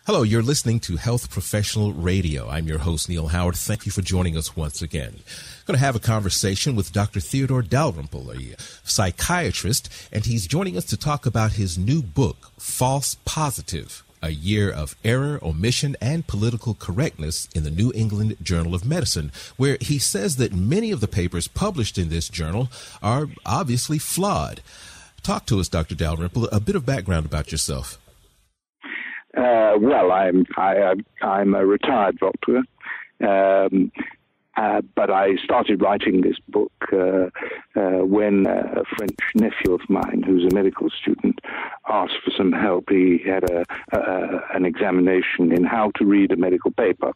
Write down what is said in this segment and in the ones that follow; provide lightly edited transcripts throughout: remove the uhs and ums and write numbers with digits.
Hello, you're listening to Health Professional Radio. I'm your host, Neil Howard. Thank you for joining us once again. I'm going to have a conversation with Dr. Theodore Dalrymple, a psychiatrist, and he's joining us to talk about his new book, False Positive, A Year of Error, Omission, and Political Correctness in the New England Journal of Medicine, where he says that many of the papers published in this journal are obviously flawed. Talk to us, Dr. Dalrymple, a bit of background about yourself. Well, I'm a retired doctor, but I started writing this book when a French nephew of mine, who's a medical student, asked for some help. He had an examination in how to read a medical paper.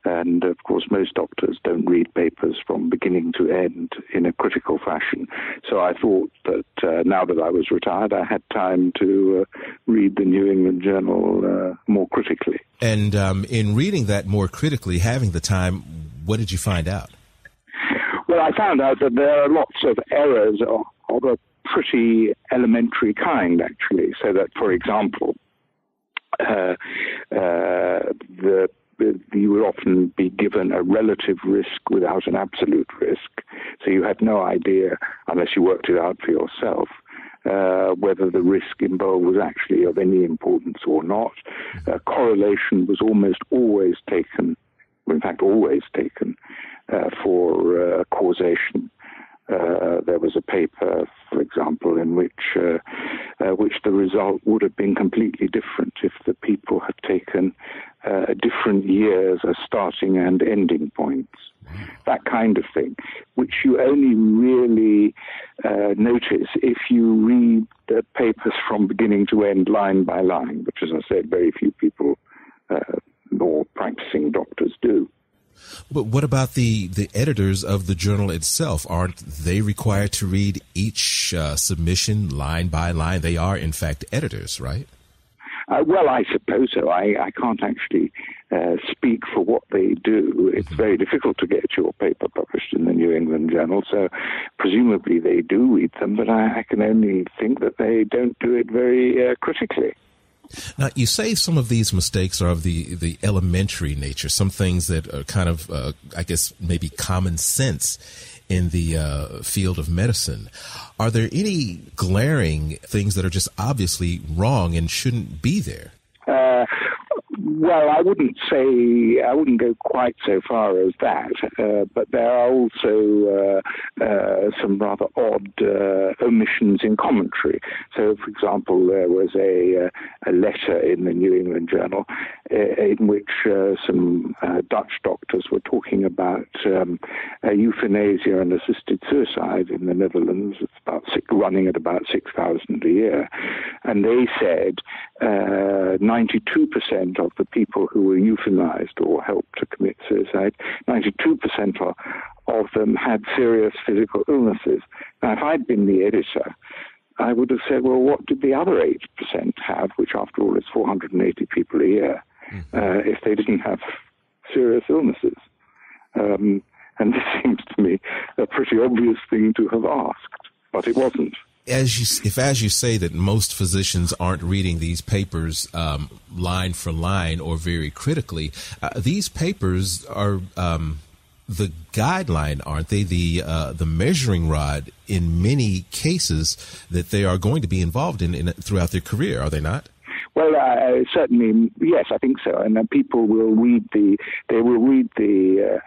And, of course, most doctors don't read papers from beginning to end in a critical fashion. So I thought that now that I was retired, I had time to read the New England Journal more critically. And in reading that more critically, having the time, what did you find out? Well, I found out that there are lots of errors of a pretty elementary kind, actually. So that, for example, you would often be given a relative risk without an absolute risk. So you had no idea, unless you worked it out for yourself, whether the risk involved was actually of any importance or not. Correlation was almost always taken, in fact always taken, for causation. There was a paper, for example, in which the result would have been completely different if the people had taken different years as starting and ending points. That kind of thing, which you only really notice if you read the papers from beginning to end, line by line, which, as I said, very few people or practicing doctors do. But what about the editors of the journal itself? Aren't they required to read each submission line by line? They are, in fact, editors, right? Well, I suppose so. I can't actually speak for what they do. It's very difficult to get your paper published in the New England Journal, so presumably they do read them, but I can only think that they don't do it very critically. Now, you say some of these mistakes are of the elementary nature, some things that are kind of, I guess, maybe common sense in the field of medicine. Are there any glaring things that are just obviously wrong and shouldn't be there? Well, I wouldn't go quite so far as that, but there are also some rather odd omissions in commentary. So, for example, there was a letter in the New England Journal in which some Dutch doctors were talking about euthanasia and assisted suicide in the Netherlands. It's running at about 6,000 a year. And they said 92% of the people who were euthanized or helped to commit suicide, 92% of them had serious physical illnesses. Now, if I'd been the editor, I would have said, well, what did the other 8% have, which after all is 480 people a year, if they didn't have serious illnesses? And this seems to me a pretty obvious thing to have asked, but it wasn't. As you say that most physicians aren't reading these papers line for line or very critically, these papers are the guideline, aren't they? The measuring rod in many cases that they are going to be involved in throughout their career, are they not? Well, certainly, yes, I think so. And then people will read the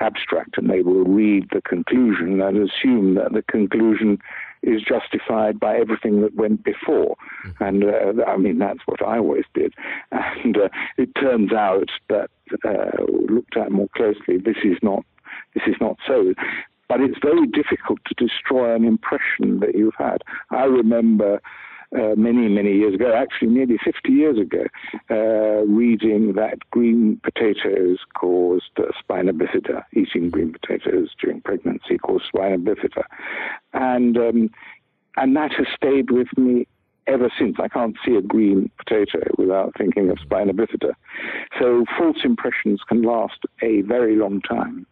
abstract and they will read the conclusion and assume that the conclusion is justified by everything that went before. And, I mean, that's what I always did. And it turns out that, looked at more closely, this is not so. But it's very difficult to destroy an impression that you've had. I remember many years ago, actually nearly 50 years ago, reading that green potatoes caused spina bifida, eating green potatoes during pregnancy caused spina bifida. And that has stayed with me ever since. I can't see a green potato without thinking of spina bifida. So false impressions can last a very long time.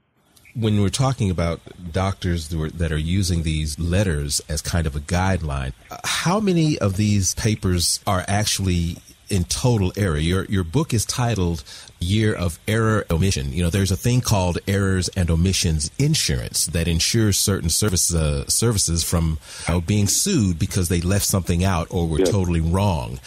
When we're talking about doctors that are using these letters as kind of a guideline, how many of these papers are actually in total error. Your book is titled Year of Error Omission. There's a thing called errors and omissions insurance that insures certain services from being sued because they left something out or were totally wrong.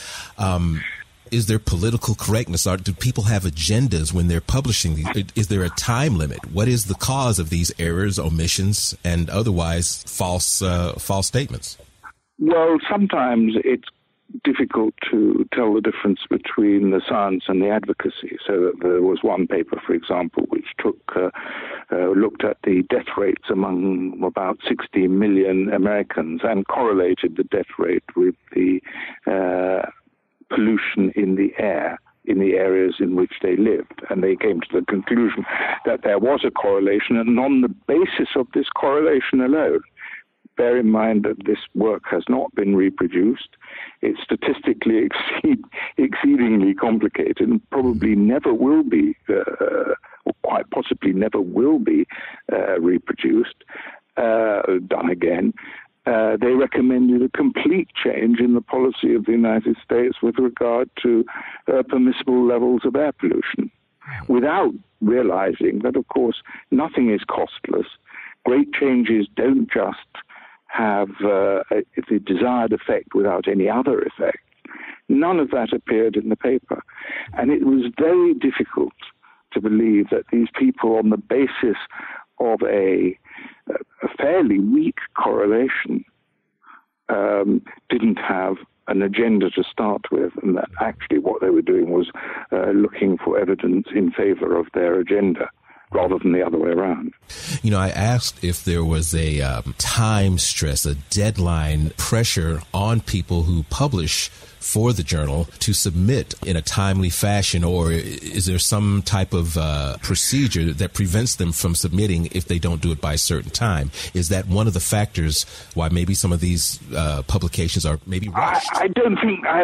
Is there political correctness? Do people have agendas when they're publishing these? Is there a time limit? What is the cause of these errors, omissions, and otherwise false statements? Well, sometimes it's difficult to tell the difference between the science and the advocacy. So there was one paper, for example, which looked at the death rates among about 60 million Americans and correlated the death rate with the pollution in the air in the areas in which they lived. And they came to the conclusion that there was a correlation, and on the basis of this correlation alone, bear in mind that this work has not been reproduced. It's statistically exceedingly complicated and probably never will be, or quite possibly never will be reproduced, done again. They recommended a complete change in the policy of the United States with regard to permissible levels of air pollution, without realizing that, of course, nothing is costless. Great changes don't just have the desired effect without any other effect. None of that appeared in the paper. And it was very difficult to believe that these people, on the basis of a fairly weak correlation, didn't have an agenda to start with, and that actually what they were doing was looking for evidence in favor of their agenda, rather than the other way around. I asked if there was a time stress, a deadline pressure on people who publish for the journal to submit in a timely fashion, or is there some type of procedure that prevents them from submitting if they don't do it by a certain time? Is that one of the factors why maybe some of these publications are maybe rushed? I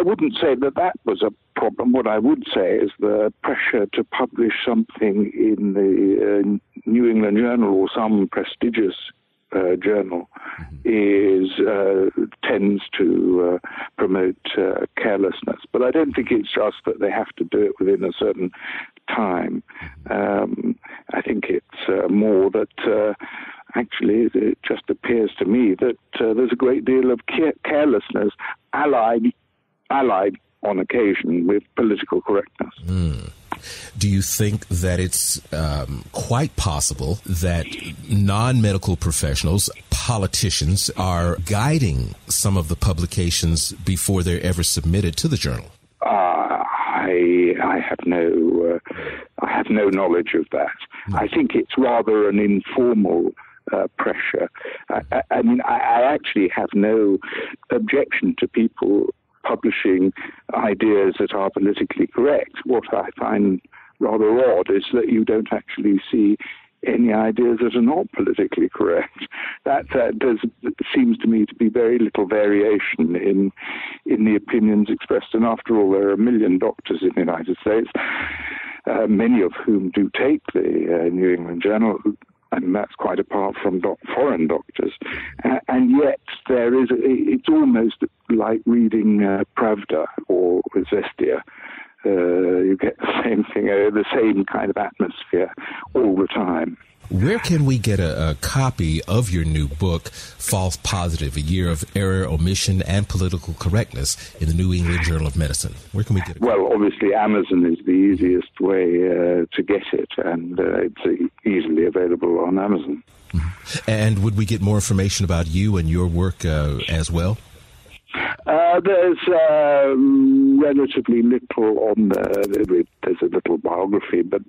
wouldn't say that was a problem. What I would say is the pressure to publish something in the New England Journal or some prestigious journal tends to promote carelessness. But I don't think it's just that they have to do it within a certain time. I think it's more that actually it just appears to me that there's a great deal of carelessness allied on occasion with political correctness. Do you think that it's quite possible that non-medical professionals, politicians, are guiding some of the publications before they're ever submitted to the journal? I have no knowledge of that. I think it's rather an informal pressure. I mean, I actually have no objection to people publishing ideas that are politically correct. What I find rather odd is that you don't actually see any ideas that are not politically correct. That seems to me to be very little variation in the opinions expressed. And after all, there are 1 million doctors in the United States, many of whom do take the New England Journal, and that's quite apart from foreign doctors. And yet it's almost like reading Pravda or Zestia. You get the same thing, the same kind of atmosphere all the time. Where can we get a copy of your new book, False Positive, A Year of Error, Omission, and Political Correctness in the New England Journal of Medicine? Where can we get it? Well, obviously Amazon is the easiest way to get it, and it's easily available on Amazon. Mm-hmm. And would we get more information about you and your work as well? There's relatively little on there's a little biography, but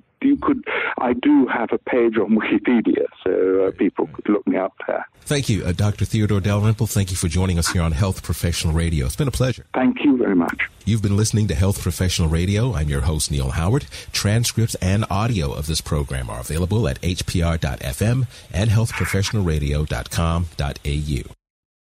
I do have a page on Wikipedia, so people could look me up there. Thank you, Dr. Theodore Dalrymple. Thank you for joining us here on Health Professional Radio. It's been a pleasure. Thank you very much. You've been listening to Health Professional Radio. I'm your host, Neil Howard. Transcripts and audio of this program are available at hpr.fm and healthprofessionalradio.com.au.